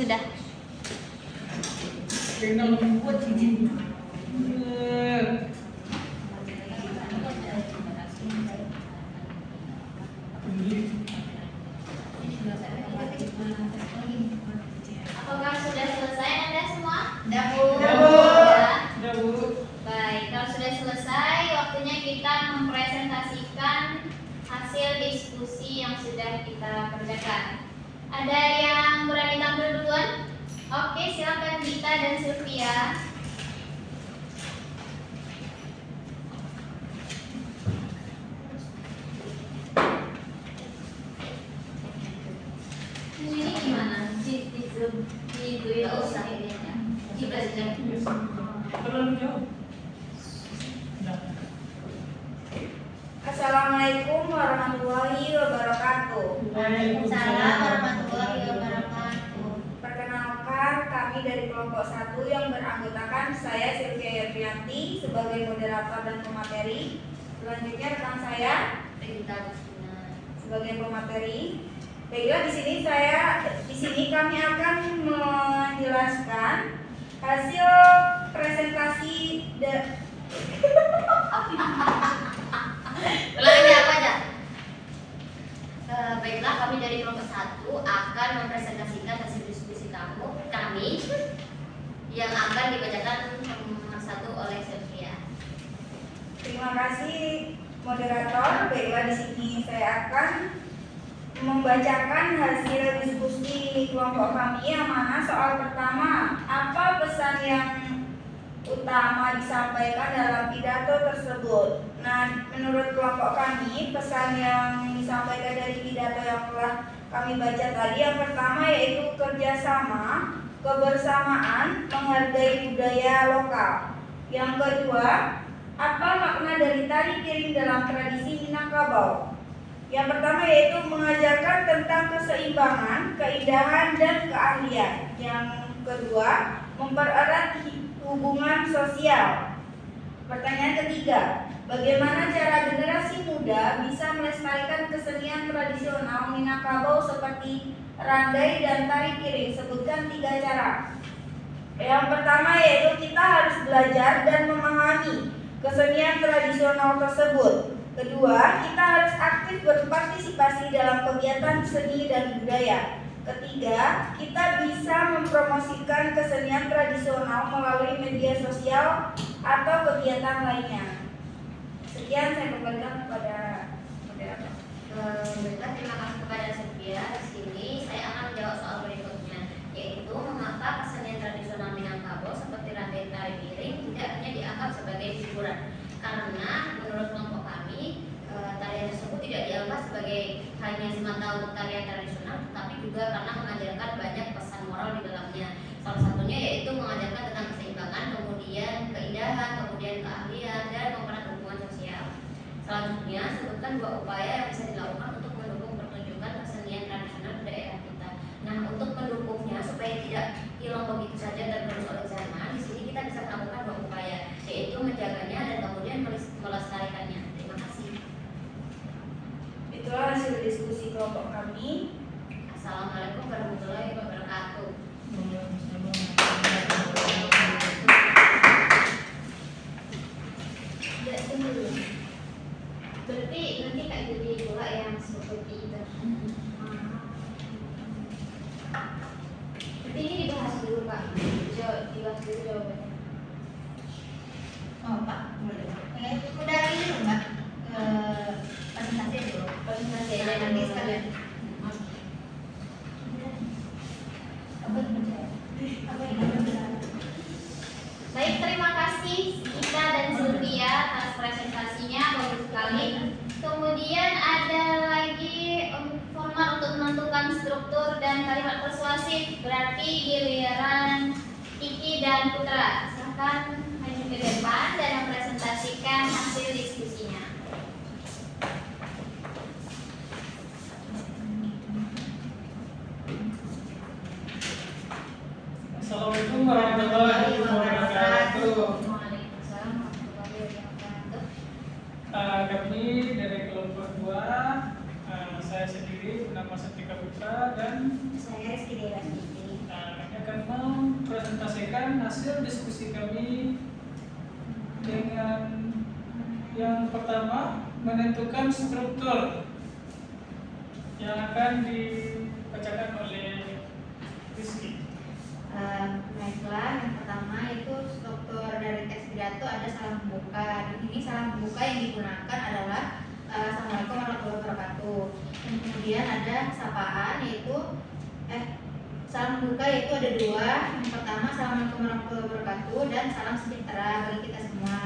sudah. Apakah sudah selesai Anda semua? Sudah, Bu. Sudah, Bu. Baik, kalau sudah selesai, waktunya kita mempresentasikan hasil diskusi yang sudah kita kerjakan. Ada yang berani tampil duluan? Oke, silakan Dita dan Sylvia. Ini gimana? Di Zoom, di Twitter usah ini ya. Di belajar. Terlalu jauh. Assalamualaikum warahmatullahi wabarakatuh. Waalaikumsalam warahmatullahi wabarakatuh. Perkenalkan, kami dari kelompok 1 yang beranggotakan saya Sylvia Yurfianti sebagai moderator dan pemateri. Selanjutnya rekan saya Rita Rusina sebagai pemateri. Baiklah, di sini kami akan menjelaskan hasil presentasi Ulangi apa aja? Baiklah, kami dari kelompok 1 akan mempresentasikan hasil diskusi kami yang akan dibacakan satu oleh Sylvia. Terima kasih moderator. Baiklah, di sini saya akan membacakan hasil diskusi kelompok kami, yang mana soal pertama, apa pesan yang utama disampaikan dalam pidato tersebut. Nah, menurut kelompok kami, pesan yang disampaikan dari pidato yang telah kami baca tadi, yang pertama yaitu kerjasama, kebersamaan, menghargai budaya lokal. Yang kedua, apa makna dari tari piring dalam tradisi Minangkabau? Yang pertama yaitu mengajarkan tentang keseimbangan, keindahan, dan keahlian. Yang kedua, mempererat hubungan sosial. Pertanyaan ketiga, bagaimana cara generasi muda bisa melestarikan kesenian tradisional Minangkabau seperti randai dan tari piring? Sebutkan 3 cara. Yang pertama yaitu kita harus belajar dan memahami kesenian tradisional tersebut. Kedua, kita harus aktif berpartisipasi dalam kegiatan seni dan budaya. Ketiga, kita bisa mempromosikan kesenian tradisional melalui media sosial atau kegiatan lainnya. Sekian, saya kembalikan kepada moderator. Baiklah, terima kasih kepada Sylvia. Di sini saya akan menjawab soal berikutnya, yaitu mengapa kesenian tradisional Minangkabau seperti randai tari piring tidak hanya dianggap sebagai hiburan. Karena menurut kelompok kami, tarian tersebut tidak dianggap sebagai hanya semata untuk tarian tradisional, tetapi juga karena mengajarkan banyak pesan moral di dalamnya. Salah satunya yaitu mengajarkan tentang keseimbangan, kemudian keindahan, kemudian keahlian, dan mempererat hubungan sosial. Selanjutnya, sebutkan 2 upaya yang bisa dilakukan untuk mendukung pertunjukan kesenian tradisional di daerah kita. Nah, untuk mendukungnya supaya tidak hilang begitu saja dan terus oleh zaman, di sini kita bisa melakukan 2 upaya, yaitu menjaganya dan kemudian melestarikannya. Terima kasih. Itulah hasil diskusi kelompok kami. Assalamualaikum warahmatullahi wabarakatuh. Ya, tunggu dulu. Berarti nanti kayak jadi bola yang seperti itu. Berarti ini dibahas dulu Pak. Dibahas dulu jawabannya. Oh Pak, boleh. Udah ini dulu Mbak. Presentasi dulu. Presentasi Nah, aja nanti dulu. sekalian. Baik, terima kasih Gita dan Sylvia atas presentasinya, bagus sekali. Kemudian ada lagi format untuk menentukan struktur dan kalimat persuasif. Berarti giliran Kiki dan Putra. Silakan maju ke depan dan mempresentasikan hasil diskusinya. Assalamualaikum warahmatullahi wabarakatuh. Waalaikumsalam warahmatullahi wabarakatuh. Kami dari kelompok 2, saya sendiri bernama Setika Putra dan Saya Rizky Dewa Siti. kami hasil diskusi kami dengan yang pertama menentukan struktur yang akan dibacakan oleh Rizky. Baiklah, yang pertama itu struktur dari teks pidato ada salam pembuka. Di sini salam pembuka yang digunakan adalah Assalamualaikum warahmatullahi wabarakatuh. Dan kemudian ada sapaan yaitu salam pembuka yaitu ada dua. Yang pertama Assalamualaikum warahmatullahi wabarakatuh dan salam sejahtera bagi kita semua.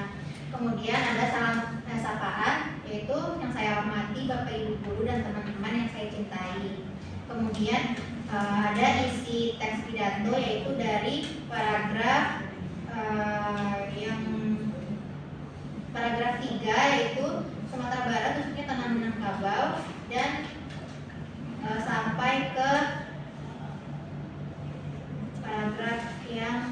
Kemudian ada salam sapaan yaitu yang saya hormati Bapak Ibu guru dan teman-teman yang saya cintai. Kemudian ada isi teks pidato yaitu dari paragraf yang paragraf 3 yaitu Sumatera Barat khususnya Tanah Minangkabau dan sampai ke paragraf yang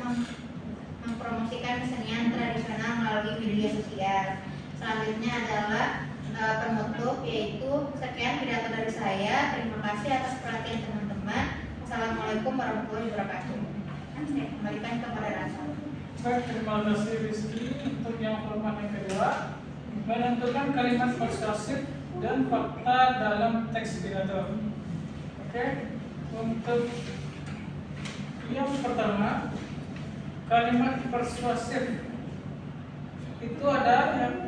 mempromosikan kesenian tradisional melalui media sosial. Selanjutnya adalah penutup yaitu sekian pidato dari saya. Terima kasih atas perhatian teman-teman. Assalamualaikum warahmatullahi wabarakatuh. Saya kembalikan kepada Rasa. Baik, terima kasih Rizky. Untuk yang format yang kedua, menentukan kalimat persuasif dan fakta dalam teks pidato. Oke, untuk yang pertama, kalimat persuasif itu ada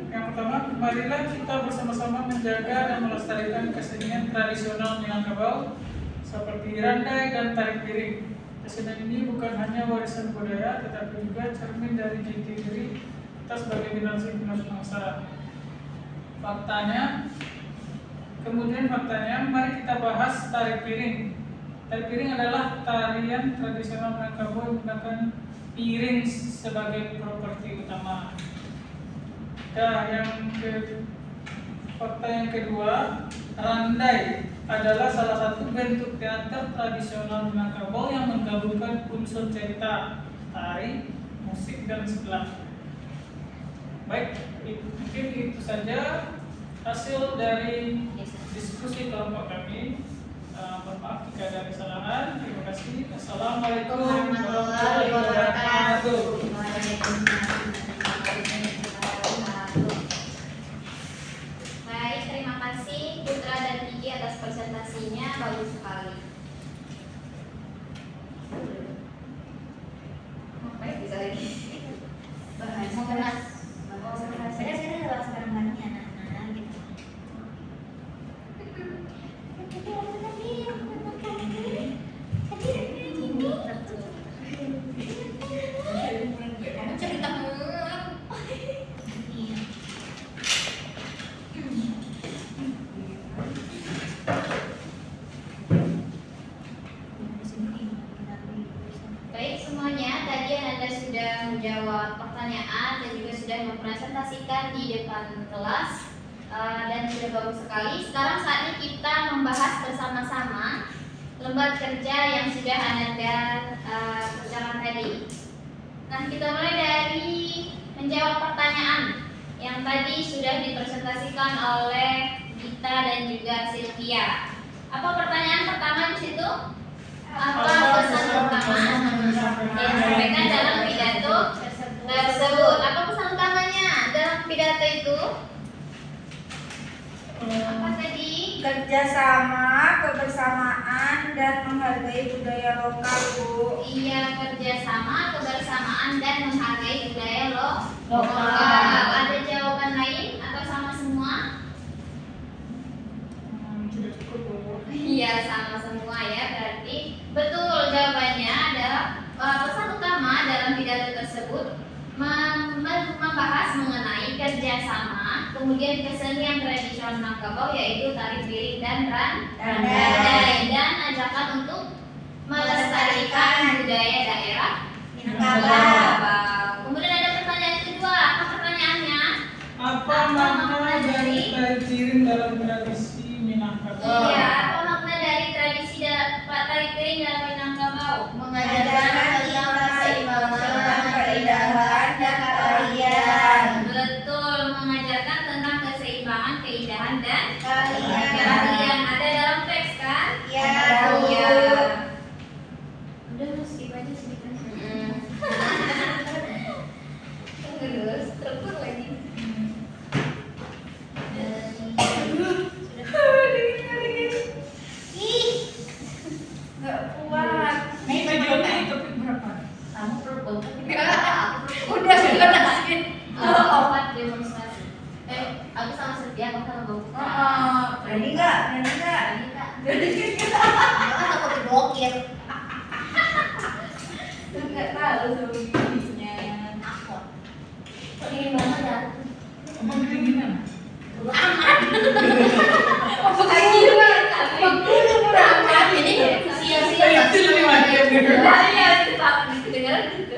yang pertama, marilah kita bersama-sama menjaga dan melestarikan kesenian tradisional Minangkabau seperti randai dan tarik piring. Kesenian ini bukan hanya warisan budaya, tetapi juga cermin dari jati diri kita sebagai generasi penerus bangsa. Kemudian faktanya, mari kita bahas tarik piring. Tarik piring adalah tarian tradisional Minangkabau yang menggunakan piring sebagai properti utama. Fakta yang kedua, randai adalah salah satu bentuk teater tradisional Minangkabau yang menggabungkan unsur cerita, tari, musik, dan sebelah. Baik, mungkin itu saja hasil dari diskusi kelompok kami. Maaf jika ada kesalahan. Terima kasih. Assalamualaikum warahmatullahi wabarakatuh. Baik, terima kasih Putra dan Kiki atas presentasinya, bagus sekali. Baik, bisa lagi. Bahasa keras. Saya bahasa bareng-barengnya anak-anak gitu. Kamu cerita mulu. Baik semuanya, tadi Anda sudah menjawab pertanyaan dan juga sudah mempresentasikan di depan kelas dan sudah bagus sekali. Sekarang saatnya kita membahas bersama-sama lembar kerja yang sudah Anda kerjakan tadi. Nah, kita mulai dari menjawab pertanyaan yang tadi sudah dipresentasikan oleh Gita dan juga Sylvia. Apa pertanyaan pertama di situ? Apa pesan utama yang disampaikan dalam pidato tersebut? Apa pesan utamanya dalam pidato itu? Apa tadi? Kerjasama, kebersamaan, dan menghargai budaya lokal, Bu. Iya, kerjasama, kebersamaan, dan menghargai budaya Lokal. Ada jawaban lain atau sama semua? Sudah cukup, Bu. Iya, sama semua ya. Berarti betul jawabannya adalah pesan utama dalam pidato tersebut membahas mengenai kerjasama, kemudian kesenian tradisional Minangkabau yaitu tari piring dan randai, dan ajakan untuk melestarikan budaya daerah Minangkabau. Kemudian ada pertanyaan kedua, apa pertanyaannya? Apa makna dari tari piring dalam tradisi Minangkabau? Iya, apa makna dari tradisi tari piring dalam Minangkabau? Mengajarkan tentang keseimbangan, keindahan, dan keahlian. Betul, mengajarkan tentang keseimbangan, keindahan, dan Keahlian. Ada dalam teks kan? Ya, Bu. Iya. Udah, Mas, skip aja sedikit. sebelumnya. Akor. Kok dingin banget ya? Emang kedinginan? Apa kayak gini? Waktu berangkat ini sia-sia. Itu lebih mati. Iya, kita kedengaran gitu.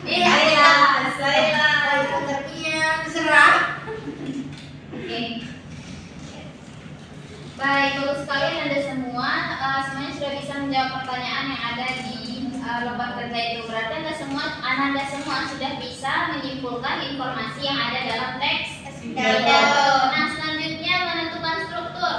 Iya, saya serah. Oke. Baik, bagus sekali Anda semua. Semuanya sudah bisa menjawab pertanyaan yang ada di lembar kerja itu. Berarti Anda semua sudah bisa menyimpulkan informasi yang ada dalam teks pidato. Nah, selanjutnya menentukan struktur.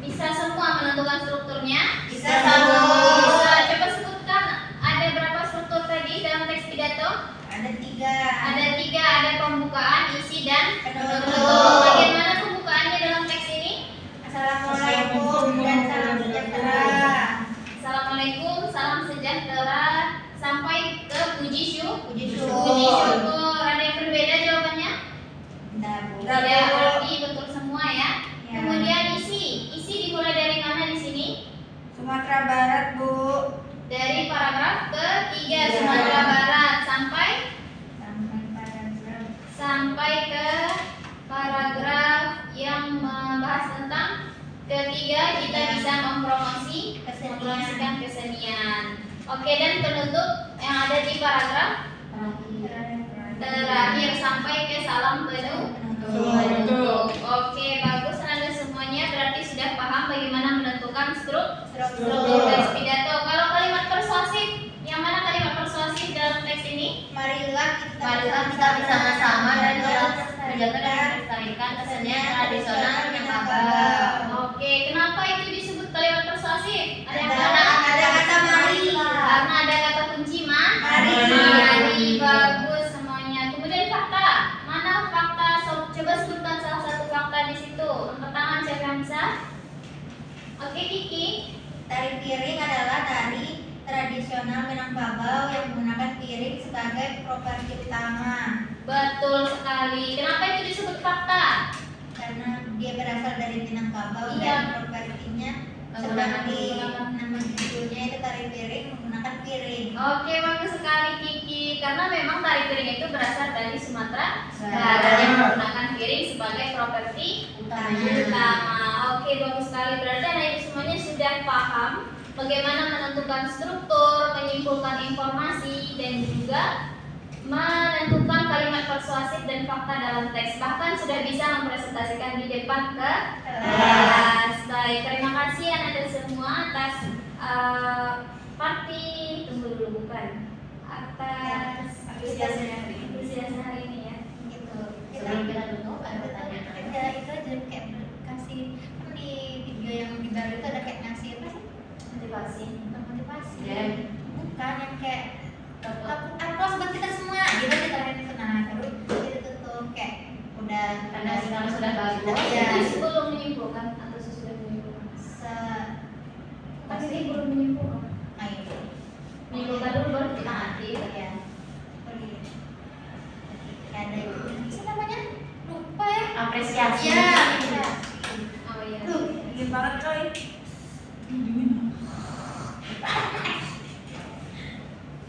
Bisa semua menentukan strukturnya? Bisa, Bu. Bu. Bisa. Coba sebutkan ada berapa struktur tadi dalam teks pidato? ada 3. Ada 3, ada pembukaan, isi, dan Penutup. Bagaimana pembukaannya dalam teks ini? Assalamualaikum dan salam sejahtera. Assalamualaikum, salam sejahtera, sampai ke puji syukur. Puji Puji syukur. syukur. Ada yang berbeda jawabannya? Bentar, Bu. Tidak, berarti betul semua ya. Ya. Kemudian isi. Isi dimulai dari mana di sini? Sumatera Barat, Bu. Dari paragraf ketiga Ya. Sumatera Barat sampai Sampai ke paragraf yang membahas tentang ketiga kita bisa mempromosikan kesenian. Oke, dan penutup yang ada di paragraf terakhir sampai ke salam penutup. Oke, bagus Anda semuanya berarti sudah paham bagaimana menentukan struktur teks pidato. Kalau kalimat persuasif, yang mana kalimat persuasif dalam teks ini? Marilah Marilah kita bersama-sama dan menjaga dan melestarikan kesenian tradisional Minangkabau. Oke, kenapa itu disebut kalimat persuasif? Ada yang tahu? Ada kata mari. Karena ada kata kunci Mari. Mari, bagus semuanya. Kemudian fakta. Mana fakta? Coba sebutkan salah satu fakta di situ. Angkat tangan siapa yang bisa? Oke, Kiki. Tari piring adalah tari tradisional Minangkabau yang menggunakan piring sebagai properti utama. Betul sekali. Kenapa itu disebut fakta? Karena dia berasal dari Minangkabau Iya. dan propertinya seperti nama judulnya itu tari piring menggunakan piring. Oke, bagus sekali Kiki. Karena memang tari piring itu berasal dari Sumatera Barat. Barat yang menggunakan piring sebagai properti Utama. utama. Oke, bagus sekali. Berarti Anda itu semuanya sudah paham bagaimana menentukan struktur, menyimpulkan informasi, dan juga menentukan kalimat persuasif dan fakta dalam teks. Bahkan sudah bisa mempresentasikan di depan kelas. Baik, terima kasih Anda semua atas tunggu dulu bukan atas antusiasme hari ini ya. Gitu. Sebelum kita tutup ada pertanyaan. Ada itu aja kayak kasih kan di video yang di baru itu ada kayak ngasih apa sih? Motivasi. Bukan motivasi. Ya. Bukan yang kayak aplaus buat kita semua gitu kita hari itu nah terus kita tutup kayak udah Karena sudah bagus. Iya. Jadi sebelum menyimpulkan atau sesudah menyimpulkan. Tapi belum menyimpulkan. itu Menyimpulkan dulu baru kita aktif. ya ada itu apa namanya lupa ya Apresiasi. ya Oh iya. dingin banget coy.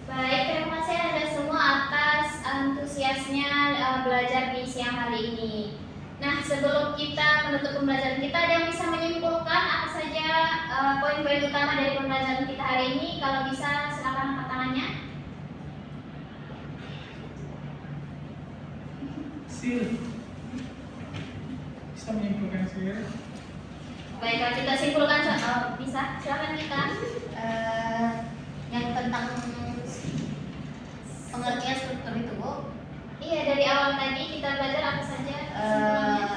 Baik, terima kasih Anda semua atas antusiasnya belajar di siang hari ini. Nah, sebelum kita menutup pembelajaran kita, ada yang bisa menyimpulkan apa saja poin-poin utama dari pembelajaran kita hari ini? Kalau bisa, silakan angkat tangannya. Sil. Bisa menyimpulkan sil. Baik, kalau kita simpulkan, bisa. Silakan kita. Yang tentang pengertian struktur itu Bu Iya, dari awal tadi kita belajar apa saja sebelumnya?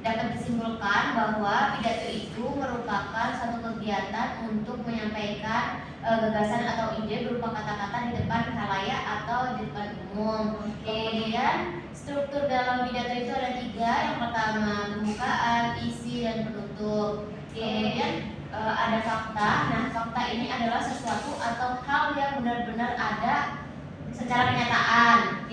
dapat disimpulkan bahwa pidato itu merupakan satu kegiatan untuk menyampaikan gagasan atau ide berupa kata-kata di depan khalayak atau di depan umum. Kemudian struktur dalam pidato itu ada 3. Yang pertama pembukaan, isi, dan penutup. Kemudian ada fakta. Nah, fakta ini adalah sesuatu atau hal yang benar-benar ada secara kenyataan.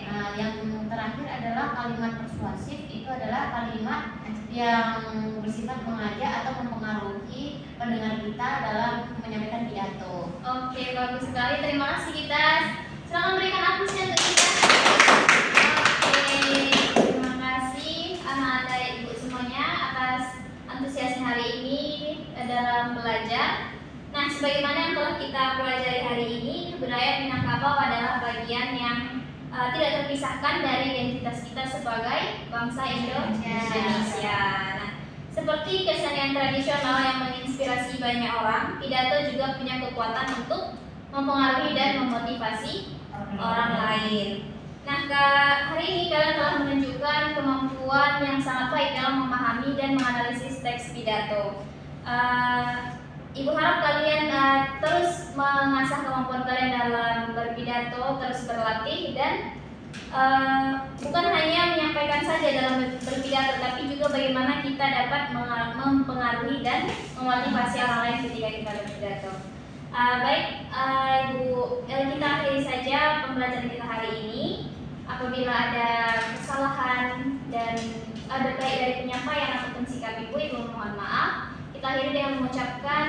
Nah, yang terakhir adalah kalimat persuasif. Itu adalah kalimat yang bersifat mengajak atau mempengaruhi pendengar kita dalam menyampaikan pidato. Oke, bagus bagus sekali. Terima kasih kita. Silakan berikan aplusnya untuk kita. Oke, terima kasih anak-anak dan ibu semuanya atas antusiasnya hari ini dalam belajar. Nah, sebagaimana yang telah kita pelajari hari ini, kebudayaan Minangkabau adalah bagian yang tidak terpisahkan dari identitas kita sebagai bangsa Indonesia. Nah, seperti kesenian tradisional yang menginspirasi banyak orang, pidato juga punya kekuatan untuk mempengaruhi dan memotivasi orang lain. Nah, hari ini kalian telah menunjukkan kemampuan yang sangat baik dalam memahami dan menganalisis teks pidato. Ibu harap kalian terus mengasah kemampuan kalian dalam berpidato, terus berlatih dan bukan hanya menyampaikan saja dalam berpidato, tapi juga bagaimana kita dapat mempengaruhi dan memotivasi orang lain ketika kita berpidato. Baik, Ibu, kita akhiri saja pembelajaran kita hari ini. Apabila ada kesalahan dan ada baik dari penyampaian ataupun sikap Ibu mohon maaf. Kita akhiri dengan mengucapkan